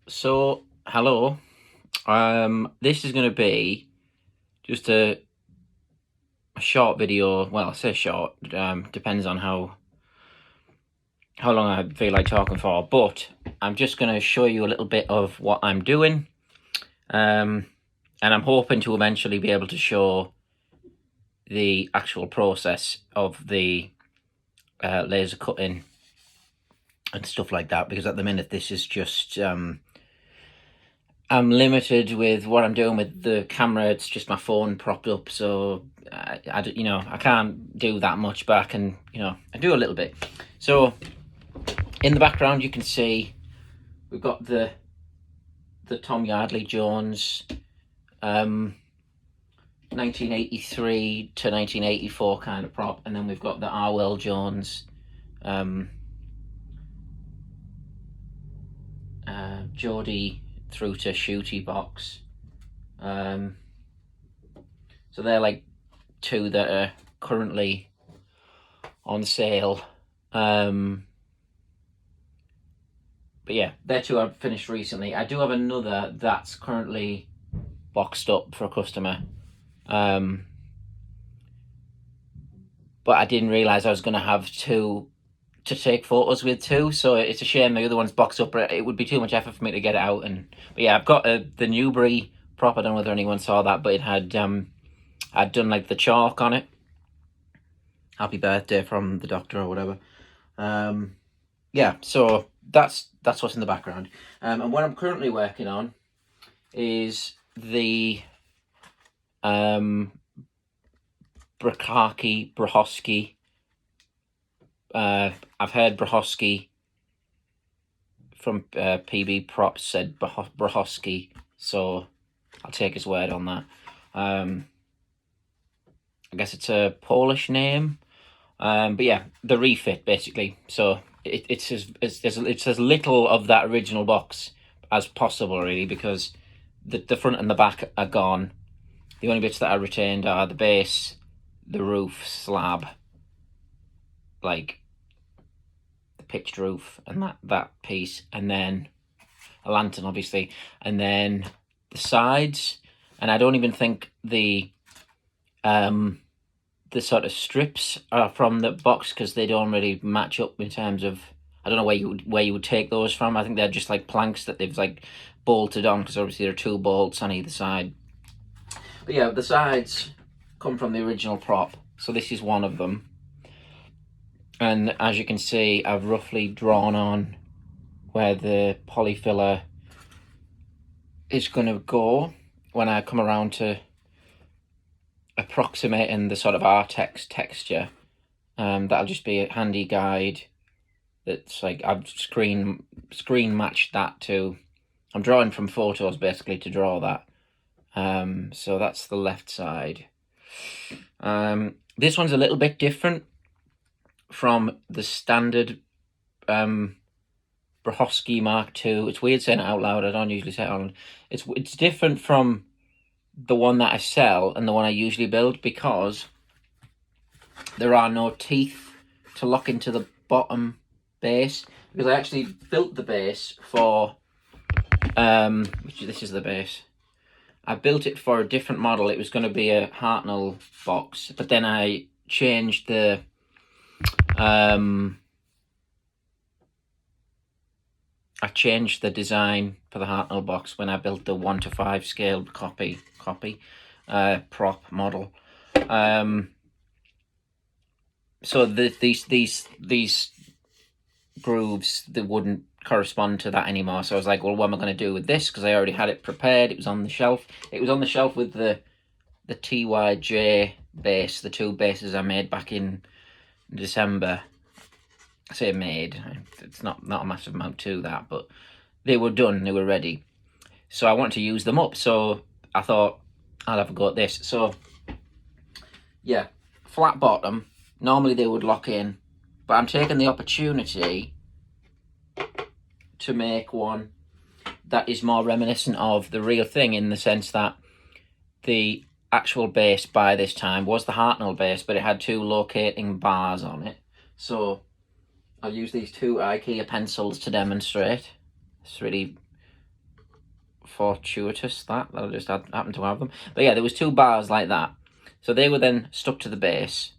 So, hello. This is going to be just a short video. Well, I say short. Depends on how long I feel like talking for. But I'm just going to show you a little bit of what I'm doing. And I'm hoping to eventually be able to show the actual process of the laser cutting and stuff like that. Because at the minute, this is just I'm limited with what I'm doing with the camera. It's just my phone propped up, so I can't do that much, but I can, I do a little bit. So in the background, you can see we've got the Tom Yardley Jones, 1983 to 1984 kind of prop, and then we've got the Arwell Jones, Geordie through to Shooty box. So they're like two that are currently on sale. But yeah, they're two I've finished recently. I do have another that's currently boxed up for a customer. But I didn't realise I was going to have two to take photos with too, so it's a shame the other one's boxed up, but it would be too much effort for me to get it out. But yeah, I've got the Newbury prop. I don't know whether anyone saw that, but it had I'd done like the chalk on it. Happy birthday from the doctor or whatever. Yeah, so that's what's in the background. And what I'm currently working on is the Brachacki. I've heard Brachacki from PB Props said Brachacki, so I'll take his word on that. I guess it's a Polish name, but yeah, the refit basically. So it's as little of that original box as possible, really, because the front and the back are gone. The only bits that are retained are the base, the roof slab, like the pitched roof and that piece, and then a lantern, obviously, and then the sides. And I don't even think the sort of strips are from the box, because they don't really match up in terms of, I don't know where you would take those from. I think they're just like planks that they've like bolted on, because obviously there are two bolts on either side. But yeah, the sides come from the original prop, so this is one of them. And as you can see, I've roughly drawn on where the polyfiller is going to go when I come around to approximating the sort of Artex texture. That'll just be a handy guide. That's like I've screen matched that to. I'm drawing from photos basically to draw that. So that's the left side. This one's a little bit different from the standard Brachacki Mark II. It's weird saying it out loud. I don't usually say it out loud. It's different from the one that I sell and the one I usually build, because there are no teeth to lock into the bottom base, because I actually built the base for this is the base. I built it for a different model. It was going to be a Hartnell box, but then I changed the design for the Hartnell box when I built the 1:5 scale copy prop model. So these grooves, they wouldn't correspond to that anymore. So I was like, well, what am I going to do with this? Because I already had it prepared. It was on the shelf. It was on the shelf with the TYJ base, the two bases I made back in December. I say made, it's not a massive amount to that, but they were done, they were ready. So I wanted to use them up, so I thought I'll have a go at this. So yeah, flat bottom. Normally they would lock in, but I'm taking the opportunity to make one that is more reminiscent of the real thing, in the sense that the actual base by this time was the Hartnell base, but it had two locating bars on it. So I'll use these two IKEA pencils to demonstrate. It's really fortuitous that I just happened to have them. But yeah, there was 2 bars like that. So they were then stuck to the base.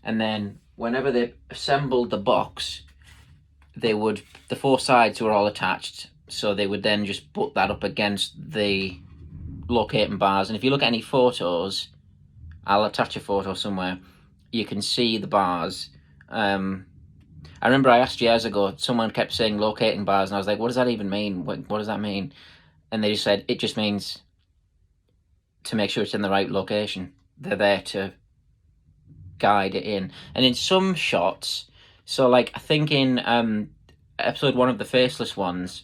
And then whenever they assembled the box, the 4 sides were all attached. So they would then just put that up against the locating bars. And if you look at any photos, I'll attach a photo somewhere, you can see the bars. I remember I asked years ago, someone kept saying locating bars, and I was like, what does that even mean? What does that mean? And they just said, it just means to make sure it's in the right location. They're there to guide it in. And in some shots, so like I think in episode 1 of the Faceless Ones,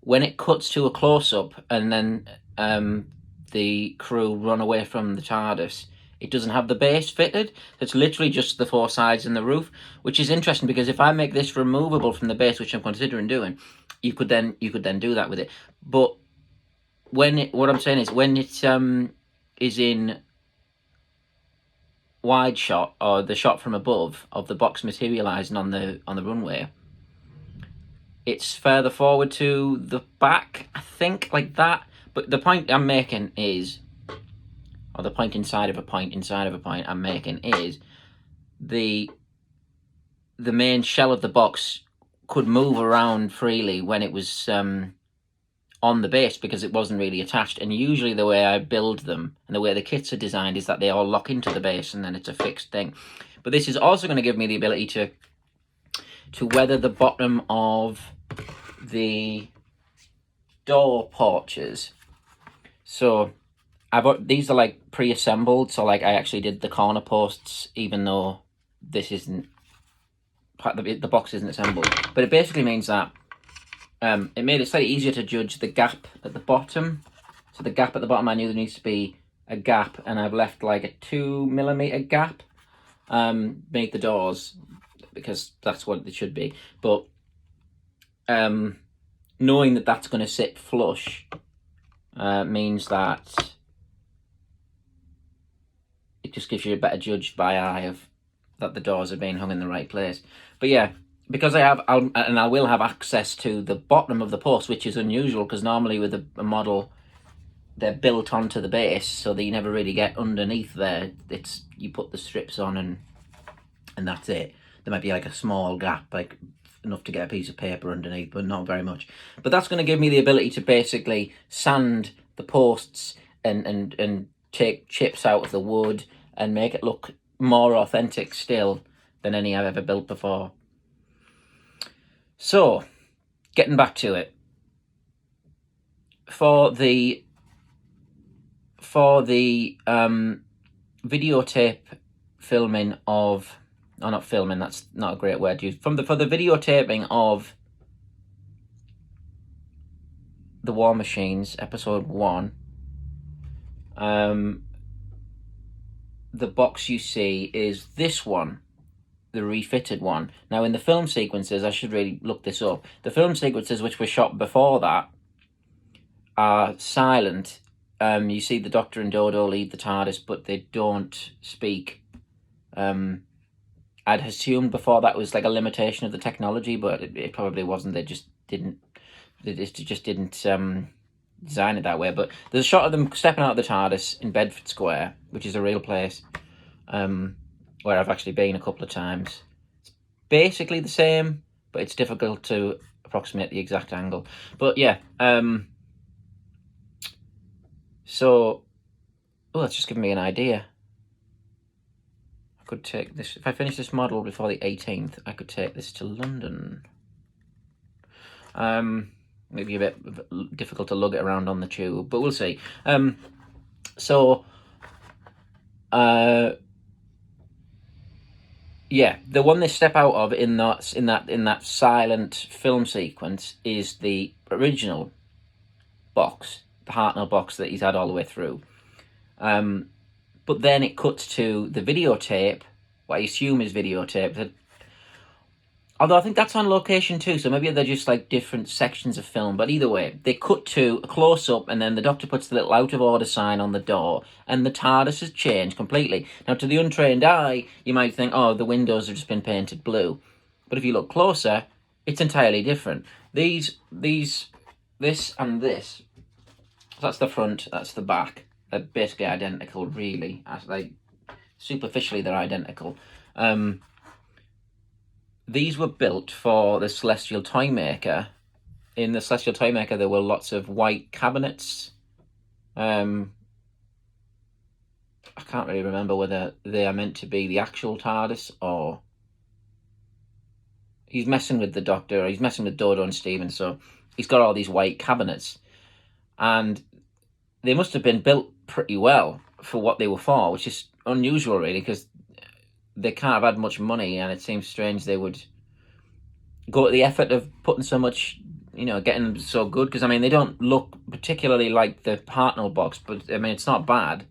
when it cuts to a close-up and then the crew run away from the TARDIS, it doesn't have the base fitted. It's literally just the 4 sides and the roof, which is interesting because if I make this removable from the base, which I'm considering doing, you could then do that with it. But what I'm saying is when it is in wide shot, or the shot from above of the box materializing on the runway, it's further forward to the back, I think, like that. But the point I'm making is, or the point inside of a point I'm making is, the main shell of the box could move around freely when it was on the base because it wasn't really attached. And usually the way I build them and the way the kits are designed is that they all lock into the base and then it's a fixed thing. But this is also going to give me the ability to weather the bottom of the door porches. So these are like pre-assembled, so like I actually did the corner posts, even though this isn't the box isn't assembled. But it basically means that it made it slightly easier to judge the gap at the bottom. So the gap at the bottom, I knew there needs to be a gap, and I've left like a 2mm gap beneath the doors because that's what it should be. But knowing that that's going to sit flush means that it just gives you a better judge by eye of that the doors are being hung in the right place. But yeah, because I will have access to the bottom of the post, which is unusual because normally with a model they're built onto the base, so that you never really get underneath there. It's you put the strips on and that's it. There might be like a small gap, like enough to get a piece of paper underneath, but not very much. But that's going to give me the ability to basically sand the posts and take chips out of the wood and make it look more authentic still than any I've ever built before. So, getting back to it, for the videotape filming of, or not filming, that's not a great word to use, for the videotaping of The War Machines, episode 1, the box you see is this one, the refitted one. Now in the film sequences, I should really look this up, the film sequences which were shot before that are silent. You see the Doctor and Dodo leave the TARDIS, but they don't speak. I'd assumed before that was like a limitation of the technology, but it probably wasn't. They just didn't design it that way. But there's a shot of them stepping out of the TARDIS in Bedford Square, which is a real place, where I've actually been a couple of times. It's basically the same, but it's difficult to approximate the exact angle. But yeah, so, that's just given me an idea. I could take this, if I finish this model before the 18th, I could take this to London. Maybe a bit difficult to lug it around on the tube, but we'll see. Yeah, the one they step out of in that silent film sequence is the original box, the Hartnell box that he's had all the way through. But then it cuts to the videotape, what I assume is videotape. Although I think that's on location too, so maybe they're just like different sections of film. But either way, they cut to a close-up, and then the Doctor puts the little out-of-order sign on the door, and the TARDIS has changed completely. Now, to the untrained eye, you might think, oh, the windows have just been painted blue. But if you look closer, it's entirely different. These this and this. So that's the front, that's the back. They're basically identical, really. Like, superficially, they're identical. These were built for the Celestial Toymaker. In the Celestial Toymaker, there were lots of white cabinets. I can't really remember whether they are meant to be the actual TARDIS or he's messing with the Doctor, or he's messing with Dodo and Steven, so he's got all these white cabinets. And they must have been built pretty well for what they were for, which is unusual, really, because they can't have had much money, and it seems strange they would go to the effort of putting so much, getting them so good. Because, I mean, they don't look particularly like the Hartnell box, but, I mean, it's not bad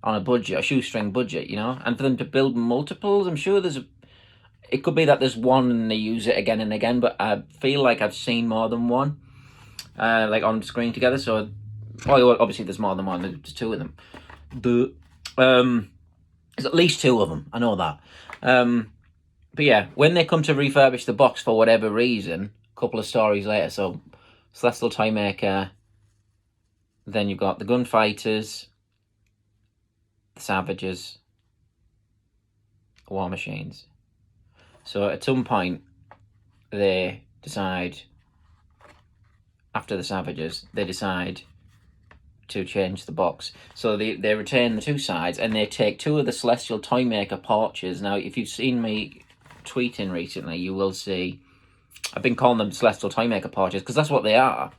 on a budget, a shoestring budget, And for them to build multiples, I'm sure it could be that there's one and they use it again and again, but I feel like I've seen more than one, like on screen together. So, obviously there's more than one. There's two of them. There's at least two of them. I know that. But yeah, when they come to refurbish the box for whatever reason, a couple of stories later, so Celestial Toymaker, then you've got the Gunfighters, the Savages, War Machines. So at some point, they decide, after the Savages, they decide to change the box. So they retain the two sides, and they take two of the Celestial Toymaker porches. Now, if you've seen me tweeting recently, you will see I've been calling them Celestial Toymaker porches, because that's what they are.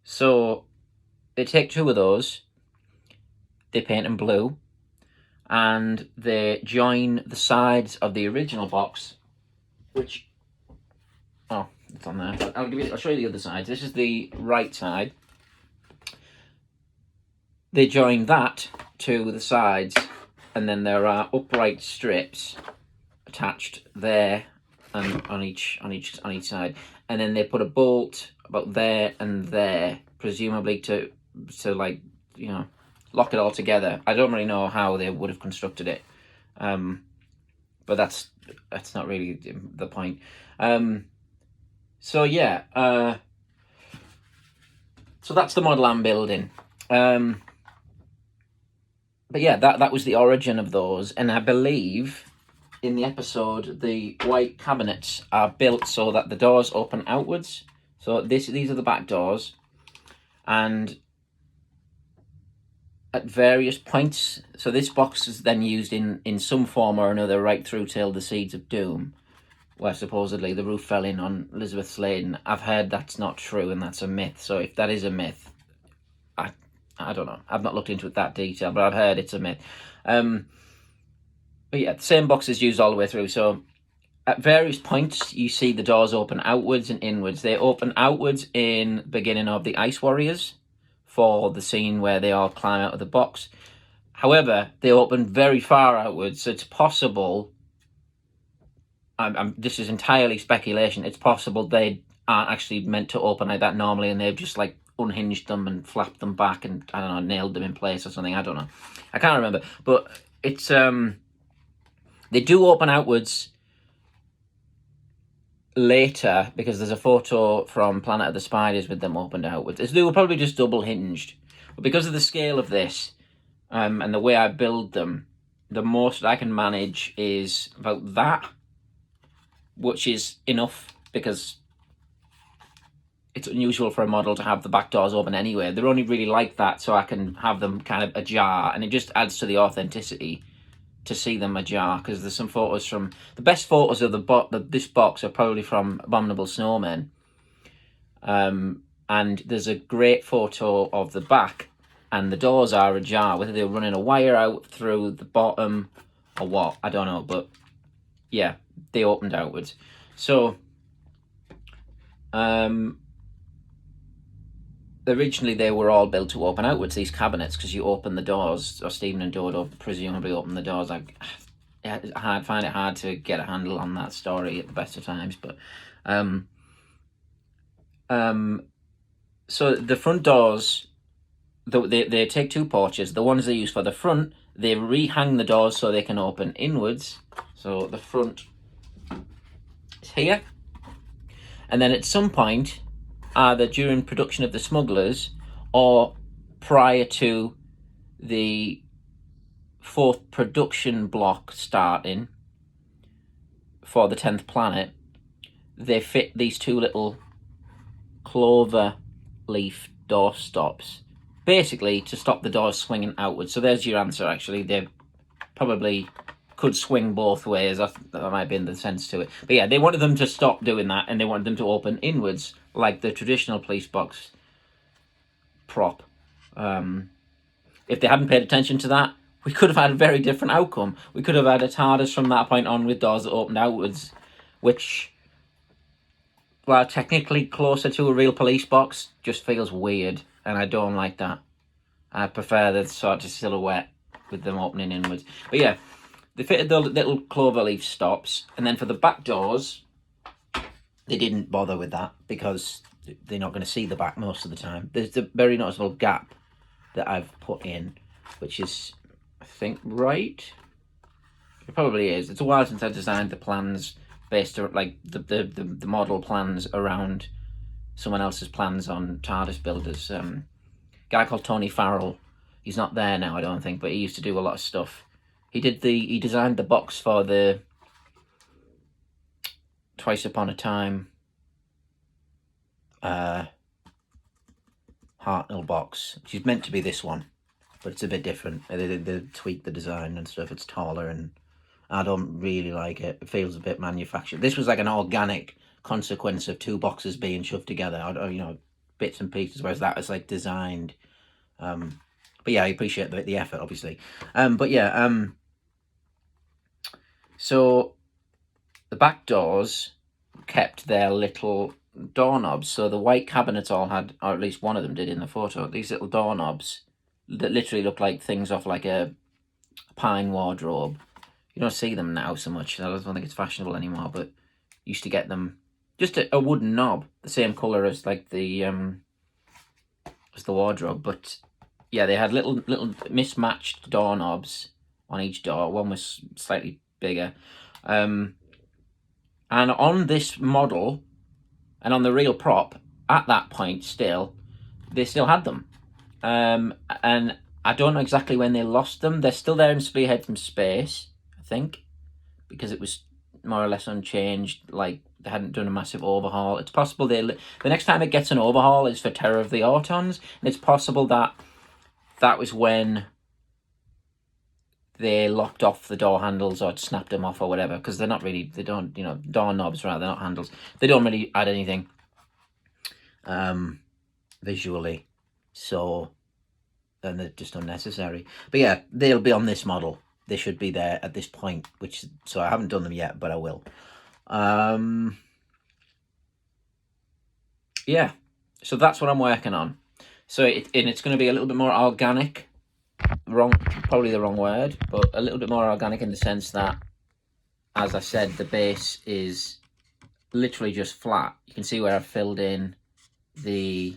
So they take two of those, they paint them blue, and they join the sides of the original box, which, it's on there. I'll show you the other side. This is the right side. They join that to the sides, and then there are upright strips attached there and on each side, and then they put a bolt about there and there, presumably to like, lock it all together. I don't really know how they would have constructed it, but that's not really the point. So yeah, so that's the model I'm building. But yeah, that was the origin of those, and I believe in the episode the white cabinets are built so that the doors open outwards. So these are the back doors, and at various points, so this box is then used in some form or another right through till the Seeds of Doom, where supposedly the roof fell in on Elizabeth Sladen. I've heard that's not true and that's a myth. So if that is a myth, I don't know. I've not looked into it that detail, but I've heard it's a myth. But yeah, the same box is used all the way through. So at various points, you see the doors open outwards and inwards. They open outwards in the beginning of the Ice Warriors for the scene where they all climb out of the box. However, they open very far outwards, so it's possible, this is entirely speculation, it's possible they aren't actually meant to open like that normally, and they've just like unhinged them and flapped them back and, I don't know, nailed them in place or something. I don't know. I can't remember. But it's, they do open outwards later, because there's a photo from Planet of the Spiders with them opened outwards. They were probably just double hinged. But because of the scale of this, and the way I build them, the most I can manage is about that, which is enough, because it's unusual for a model to have the back doors open anyway. They're only really like that so I can have them kind of ajar, and it just adds to the authenticity to see them ajar, because there's some photos from... The best photos of this box are probably from Abominable Snowmen. And there's a great photo of the back, and the doors are ajar, whether they're running a wire out through the bottom or what, I don't know, but yeah, they opened outwards. So, originally they were all built to open outwards, these cabinets, because you open the doors, or Stephen and Dodo presumably open the doors. I find it hard to get a handle on that story at the best of times, but so the front doors, they take two porches. The ones they use for the front, they rehang the doors so they can open inwards. So the front is here, And then at some point, either during production of the Smugglers or prior to the 4th production block starting for the 10th planet, they fit these 2 little clover leaf door stops, basically to stop the doors swinging outwards. So there's your answer, actually. They probably could swing both ways. That might be in the sense to it. But yeah, they wanted them to stop doing that, and they wanted them to open inwards, like the traditional police box prop. If they hadn't paid attention to that, we could have had a very different outcome. We could have had a TARDIS from that point on with doors that opened outwards, which, while technically closer to a real police box, just feels weird, and I don't like that. I prefer the sort of silhouette with them opening inwards. But yeah, they fitted the little clover leaf stops, and then for the back doors, they didn't bother with that because they're not going to see the back most of the time. There's a very noticeable gap that I've put in, which is, I think, right. It probably is. It's a while since I designed the plans based on, like, the model plans around someone else's plans on TARDIS builders. Guy called Tony Farrell. He's not there now, I don't think, but he used to do a lot of stuff. He designed the box for the Twice Upon a Time Hartnell box, which is meant to be this one, but it's a bit different. They tweaked the design and stuff. It's taller, and I don't really like it. It feels a bit manufactured. This was like an organic consequence of 2 boxes being shoved together, you know, bits and pieces, whereas that was like designed. But yeah, I appreciate the effort, obviously. But yeah, so the back doors kept their little doorknobs. So the white cabinets all had, or at least one of them did in the photo, these little doorknobs that literally look like things off like a pine wardrobe. You don't see them now so much. I don't think it's fashionable anymore, but used to get them just a wooden knob, the same colour as like the wardrobe. But yeah, they had little mismatched doorknobs on each door. One was slightly bigger. And on this model, and on the real prop, at that point still, they still had them. And I don't know exactly when they lost them. They're still there in Spearhead from Space, I think, because it was more or less unchanged. Like, they hadn't done a massive overhaul. It's possible the next time it gets an overhaul is for Terror of the Autons, and it's possible that was when they locked off the door handles or snapped them off or whatever, because they don't, you know, door knobs, rather, they're not handles. They don't really add anything visually, so then they're just unnecessary. But yeah, they'll be on this model. They should be there at this point, so I haven't done them yet, but I will. Yeah, so that's what I'm working on. So it's going to be a little bit more organic. Probably the wrong word, but a little bit more organic in the sense that, as I said, the base is literally just flat. You can see where I've filled in is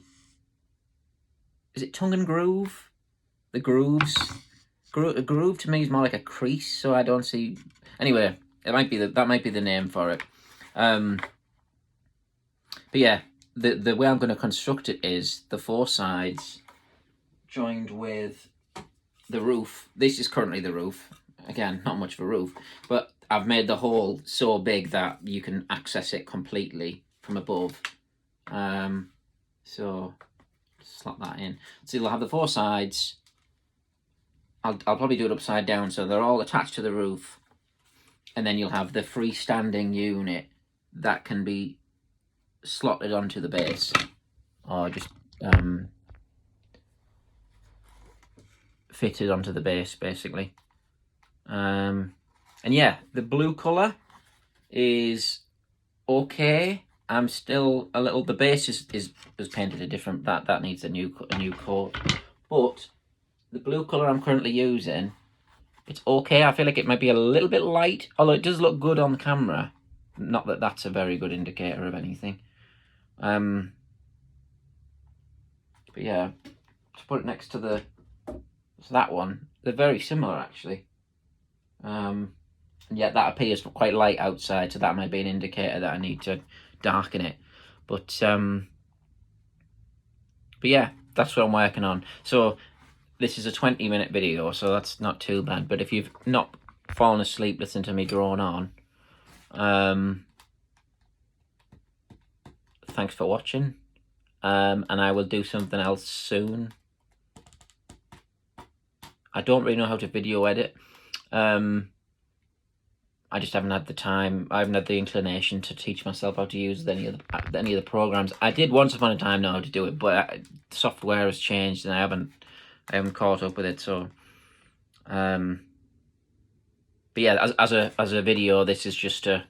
it tongue and groove? The grooves. A groove to me is more like a crease, so I don't see. Anyway, that might be the name for it. But yeah, the way I'm going to construct it is the 4 sides joined with the roof. This is currently the roof. Again, not much of a roof, but I've made the hole so big that you can access it completely from above. So slot that in. So you'll have the 4 sides. I'll probably do it upside down, so they're all attached to the roof, and then you'll have the freestanding unit that can be slotted onto the base, or just fitted onto the base, basically. And yeah, the blue colour is okay. I'm still a little. The base is painted a different. That needs a new coat, but the blue colour I'm currently using, it's okay. I feel like it might be a little bit light, although it does look good on the camera. Not that that's a very good indicator of anything. But yeah, to put it next to that one, they're very similar actually. And yet that appears quite light outside, so that might be an indicator that I need to darken it. But yeah, that's what I'm working on. So this is a 20-minute video, so that's not too bad. But if you've not fallen asleep listening to me drone on, thanks for watching. And I will do something else soon. I don't really know how to video edit. I just haven't had the time. I haven't had the inclination to teach myself how to use any of the programs. I did once upon a time know how to do it, but software has changed and I haven't caught up with it. So, but yeah, as a video, this is just I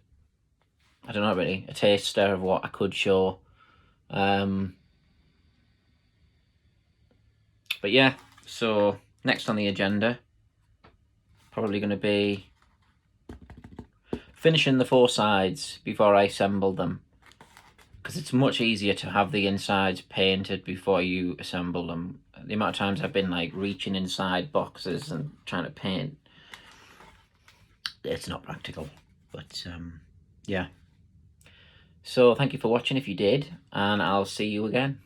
don't know really, a taster of what I could show. But yeah, so next on the agenda, probably going to be finishing the 4 sides before I assemble them, because it's much easier to have the insides painted before you assemble them. The amount of times I've been like reaching inside boxes and trying to paint, it's not practical. But yeah, so thank you for watching if you did, and I'll see you again.